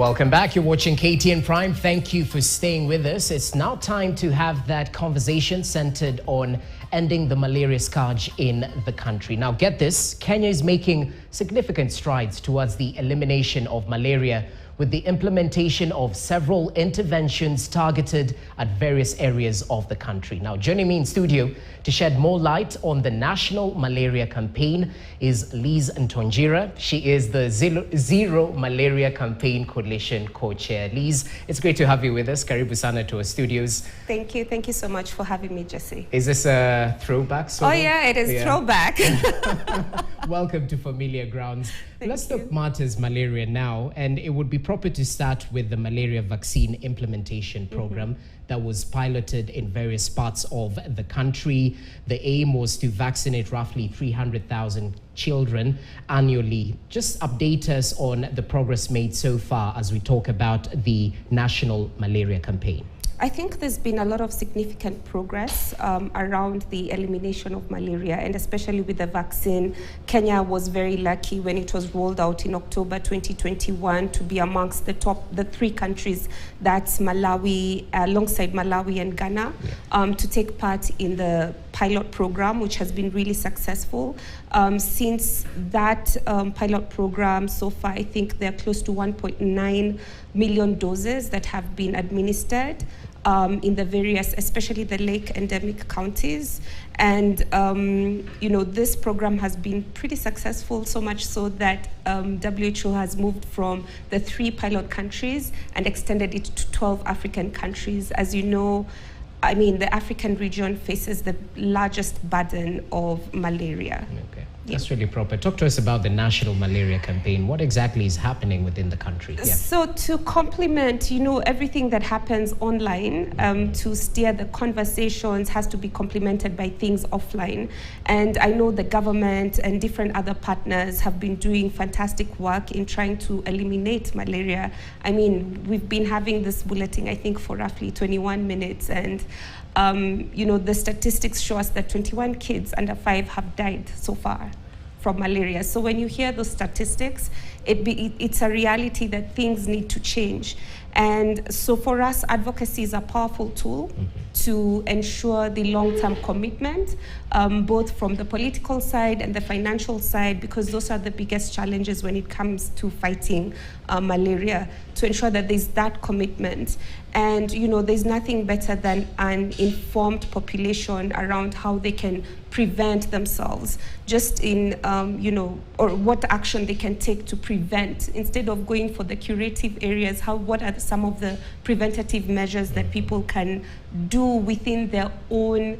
Welcome back. You're watching KTN Prime. Thank you for staying with us. It's now time to have that conversation centered on ending the malaria scourge in the country. Now, get this, Kenya is making significant strides towards the elimination of malaria with the implementation of several interventions targeted at various areas of the country. Now, joining me in studio to shed more light on the National Malaria Campaign is Liz Ntonjira. She is the Zero Malaria Campaign Coalition co-chair. Liz, it's great to have you with us. Karibu sana to our studios. Thank you. Thank you so much for having me, Jesse. Is this a throwback? Oh, yeah, it is throwback. Welcome to familiar grounds. Let's you. talk matters malaria now, and it would be proper to start with the malaria vaccine implementation program that was piloted in various parts of the country. The aim was to vaccinate roughly 300,000 children annually. Just update us on the progress made so far as we talk about the National Malaria Campaign. I think there's been a lot of significant progress around the elimination of malaria, and especially with the vaccine. Kenya was very lucky when it was rolled out in October 2021 to be amongst the three countries, that's Malawi, alongside Malawi and Ghana, to take part in the pilot program, which has been really successful. Since that pilot program, so far, I think there are close to 1.9 million doses that have been administered in the various, especially the lake endemic counties. And, this program has been pretty successful, so much so that WHO has moved from the 3 pilot countries and extended it to 12 African countries. As you know, the African region faces the largest burden of malaria. Okay. That's really proper. Talk to us about the National Malaria Campaign. What exactly is happening within the country? Yeah. So to complement, everything that happens online, to steer the conversations has to be complemented by things offline. And I know the government and different other partners have been doing fantastic work in trying to eliminate malaria. We've been having this bulletin, I think, for roughly 21 minutes. And the statistics show us that 21 kids under 5 have died so far from malaria. So when you hear those statistics, it's a reality that things need to change. And so for us, advocacy is a powerful tool to ensure the long-term commitment, both from the political side and the financial side, because those are the biggest challenges when it comes to fighting malaria, to ensure that there's that commitment. And, there's nothing better than an informed population around how they can prevent themselves, just in, or what action they can take to prevent, instead of going for the curative areas. What are some of the preventative measures that people can do within their own,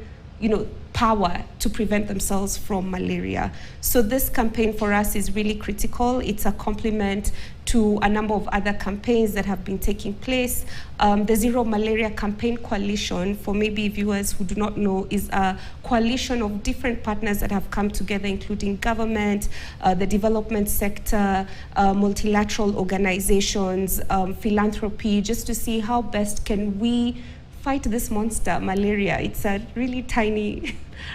power to prevent themselves from malaria? So this campaign for us is really critical. It's a complement to a number of other campaigns that have been taking place. The Zero Malaria Campaign Coalition, for maybe viewers who do not know, is a coalition of different partners that have come together, including government, the development sector, multilateral organizations, philanthropy, just to see how best can we fight this monster, malaria. It's a really tiny,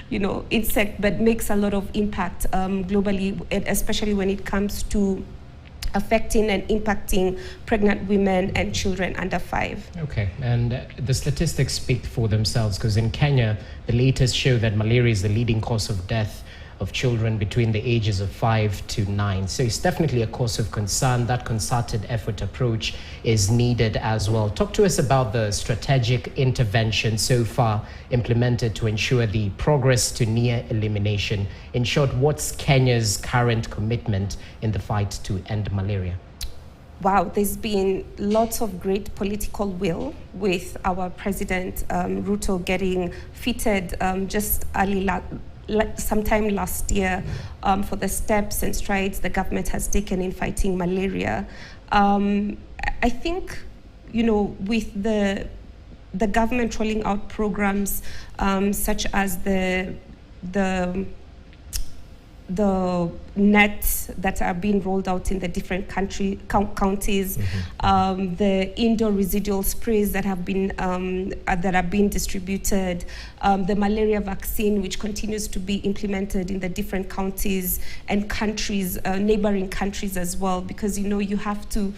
insect, but makes a lot of impact globally, especially when it comes to affecting and impacting pregnant women and children under 5. Okay, and the statistics speak for themselves, because in Kenya, the latest show that malaria is the leading cause of death of children between the ages of 5 to 9. So it's definitely a cause of concern. That concerted effort approach is needed as well. Talk to us about the strategic intervention so far implemented to ensure the progress to near elimination. In short, what's Kenya's current commitment in the fight to end malaria? Wow, there's been lots of great political will, with our President Ruto getting fitted just sometime last year for the steps and strides the government has taken in fighting malaria. I think, with the government rolling out programs such as the nets that are being rolled out in the different counties, the indoor residual sprays that have been distributed, the malaria vaccine, which continues to be implemented in the different counties and countries, neighboring countries as well, because you have to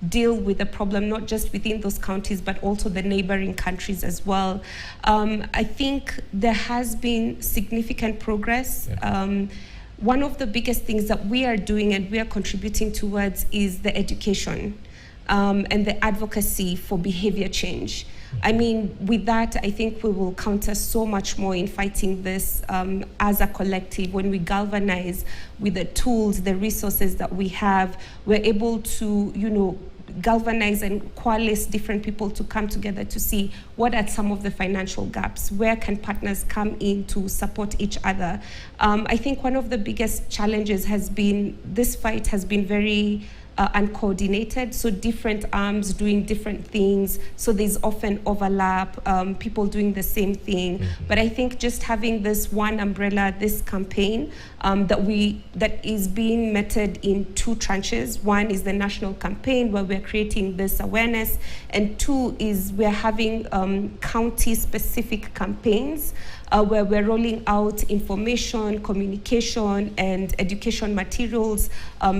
deal with the problem, not just within those counties, but also the neighboring countries as well. I think there has been significant progress. Yeah. One of the biggest things that we are doing and we are contributing towards is the education and the advocacy for behavior change. I mean, with that, I think we will counter so much more in fighting this as a collective. When we galvanize with the tools, the resources that we have, we're able to, galvanize and coalesce different people to come together to see what are some of the financial gaps, where can partners come in to support each other. I think one of the biggest challenges has been, this fight has been very uncoordinated, so different arms doing different things, so there's often overlap, people doing the same thing. Mm-hmm. But I think just having this one umbrella, this campaign that is being meted in two tranches. One is the national campaign where we're creating this awareness, and two is we're having county-specific campaigns where we're rolling out information, communication, and education materials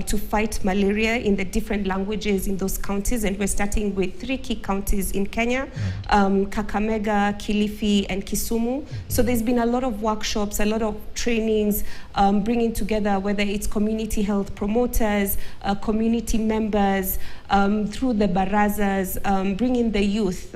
to fight malaria in the different languages in those counties. And we're starting with 3 key counties in Kenya, Kakamega, Kilifi, and Kisumu. So there's been a lot of workshops, a lot of trainings, bringing together whether it's community health promoters, community members, through the barazas, bringing the youth.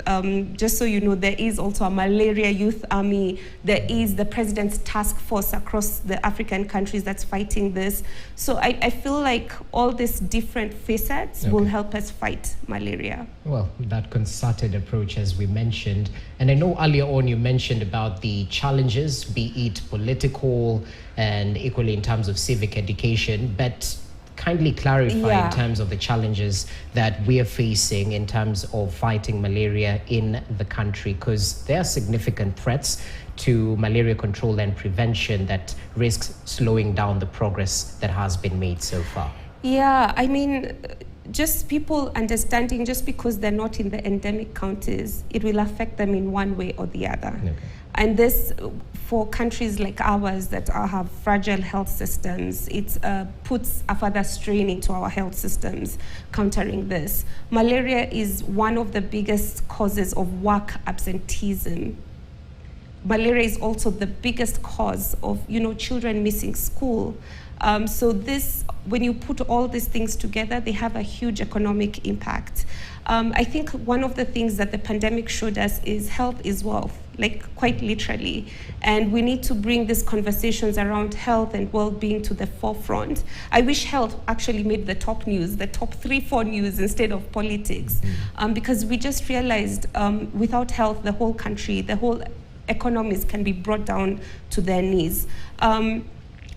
Just so you know, there is also a malaria youth army. There is the president's task force across the African countries that's fighting this. So I feel like all these different facets will help us fight malaria. Well, that concerted approach, as we mentioned. And I know earlier on you mentioned about the challenges, be it political and equally in terms of civic education, but kindly clarify in terms of the challenges that we are facing in terms of fighting malaria in the country, because there are significant threats to malaria control and prevention that risks slowing down the progress that has been made so far. Yeah, I mean, just people understanding just because they're not in the endemic counties, it will affect them in one way or the other. Okay. And this, for countries like ours that have fragile health systems, it puts a further strain into our health systems countering this. Malaria is one of the biggest causes of work absenteeism. Malaria is also the biggest cause of, children missing school. So this, when you put all these things together, they have a huge economic impact. I think one of the things that the pandemic showed us is health is wealth, like quite literally. And we need to bring these conversations around health and well-being to the forefront. I wish health actually made the top news, the top 3-4 news instead of politics. Because we just realized without health, the whole country, the whole economies can be brought down to their knees.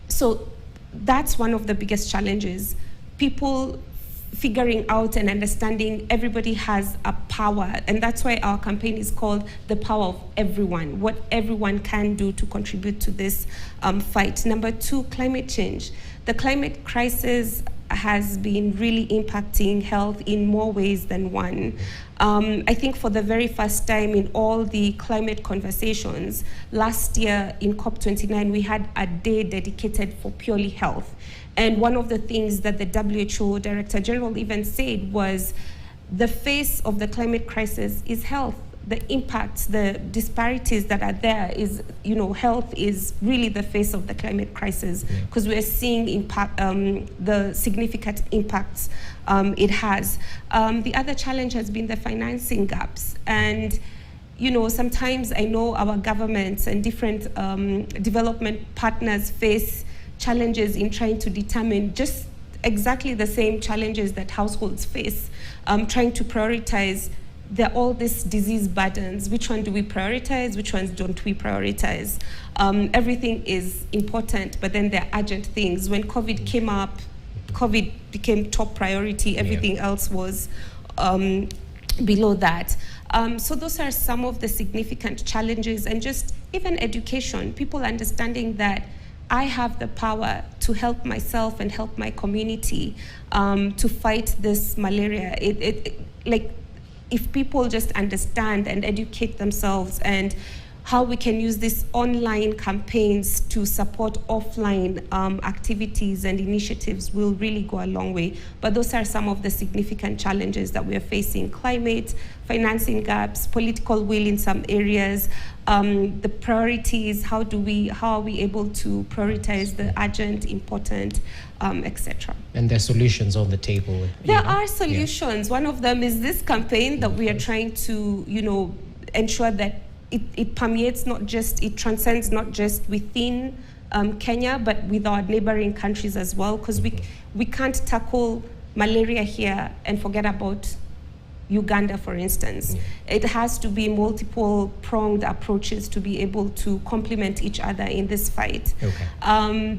So that's one of the biggest challenges. People figuring out and understanding everybody has a power, and that's why our campaign is called The Power of Everyone, what everyone can do to contribute to this fight. Number 2, climate change. The climate crisis has been really impacting health in more ways than one. I think for the very first time in all the climate conversations, last year in COP29, we had a day dedicated for purely health. And one of the things that the WHO Director General even said was the face of the climate crisis is health. The impacts, the disparities that are there is, health is really the face of the climate crisis, because we're seeing the significant impacts it has. The other challenge has been the financing gaps. And, sometimes I know our governments and different development partners face challenges in trying to determine just exactly the same challenges that households face, trying to prioritize. There are all these disease burdens. Which one do we prioritize? Which ones don't we prioritize? Everything is important, but then there are urgent things. When COVID came up, COVID became top priority. Everything else was below that. So those are some of the significant challenges, and just even education, people understanding that I have the power to help myself and help my community to fight this malaria. If people just understand and educate themselves and how we can use these online campaigns to support offline activities and initiatives will really go a long way. But those are some of the significant challenges that we are facing: climate, financing gaps, political will in some areas, the priorities, how are we able to prioritize the urgent, important, etc. And there are solutions on the table. There are solutions. Yeah. One of them is this campaign that we are trying to, ensure that it permeates it transcends not just within Kenya, but with our neighboring countries as well, because we can't tackle malaria here and forget about Uganda, for instance. Yeah. It has to be multiple pronged approaches to be able to complement each other in this fight. Okay.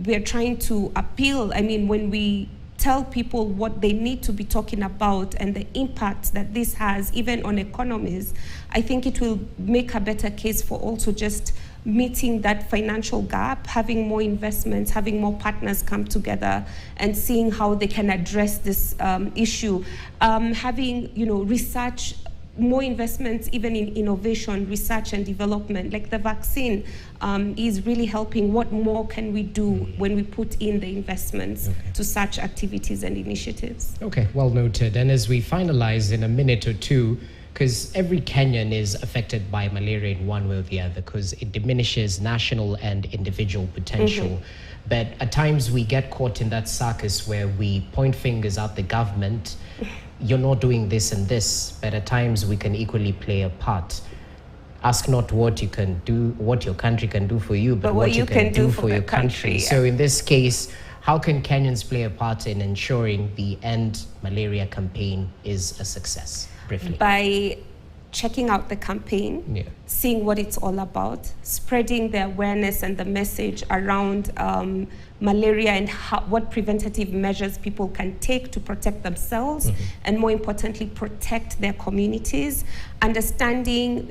We're trying to appeal, when we tell people what they need to be talking about and the impact that this has, even on economies, I think it will make a better case for also just meeting that financial gap, having more investments, having more partners come together and seeing how they can address this issue. Having, research, more investments even in innovation, research and development, like the vaccine is really helping. What more can we do when we put in the investments to such activities and initiatives? Okay, well noted. And as we finalize in a minute or two, because every Kenyan is affected by malaria in one way or the other, because it diminishes national and individual potential. But at times we get caught in that circus where we point fingers at the government. You're not doing this and this, but at times we can equally play a part. Ask not what you can do, what your country can do for you, but what you can do for your country. So in this case, how can Kenyans play a part in ensuring the End Malaria campaign is a success? Briefly. By checking out the campaign, seeing what it's all about, spreading the awareness and the message around malaria and what preventative measures people can take to protect themselves and, more importantly, protect their communities. Understanding,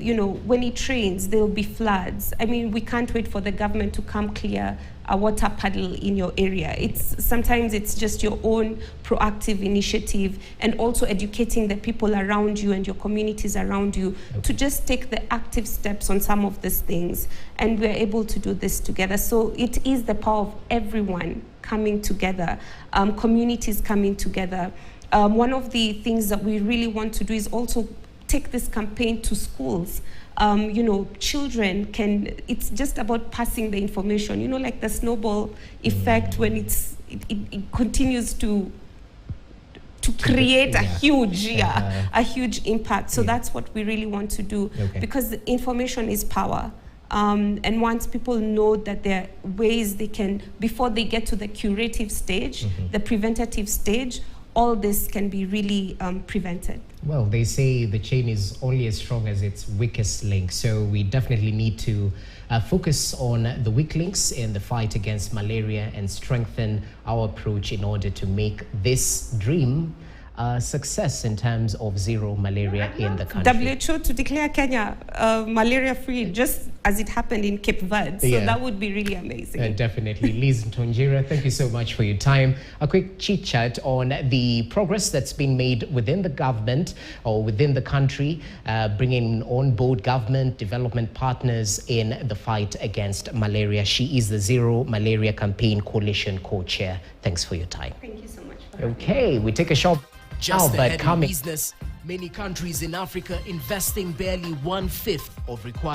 when it rains, there will be floods. We can't wait for the government to come clear a water puddle in your area. Sometimes it's just your own proactive initiative, and also educating the people around you and your communities around you to just take the active steps on some of these things. And we're able to do this together. So it is the power of everyone coming together, communities coming together. One of the things that we really want to do is also take this campaign to schools. Children it's just about passing the information, like the snowball effect when it continues to create a huge impact. So that's what we really want to do, because information is power. And once people know that there are ways they can, before they get to the curative stage, the preventative stage, all this can be really prevented. Well, they say the chain is only as strong as its weakest link. So we definitely need to focus on the weak links in the fight against malaria and strengthen our approach in order to make this dream a success in terms of zero malaria in the country. WHO to declare Kenya malaria-free, just as it happened in Cape Verde. So that would be really amazing. Definitely. Liz Ntonjira, thank you so much for your time. A quick chit-chat on the progress that's been made within the government or within the country, bringing on board government, development partners in the fight against malaria. She is the Zero Malaria Campaign Coalition co-chair. Thanks for your time. Thank you so much for having me. Okay, we take a short... Just ahead in business, many countries in Africa investing barely 1/5 of required